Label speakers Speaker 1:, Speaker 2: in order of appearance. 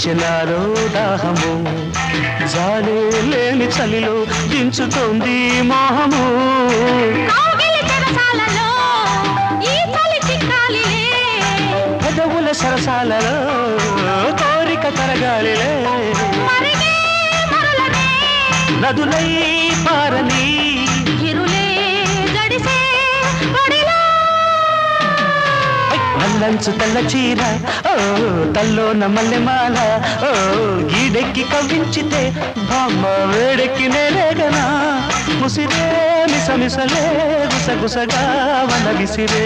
Speaker 1: పెంచెనాలో దాహము జాలే లేని చలిలో దించుతోంది మోహము పెదవుల సరసాలలో కోరిక కరగాలిలే నదులై పారని నల్లంచు తెల్ల చీర ఓ తల్లోన మల్లెమాల ఓ గీడెక్కి కవ్వించితే బామ్మ వేడెక్కి నేరేగనా ముసిరే మిసమిసలే గుసగుసగా వన విసిరే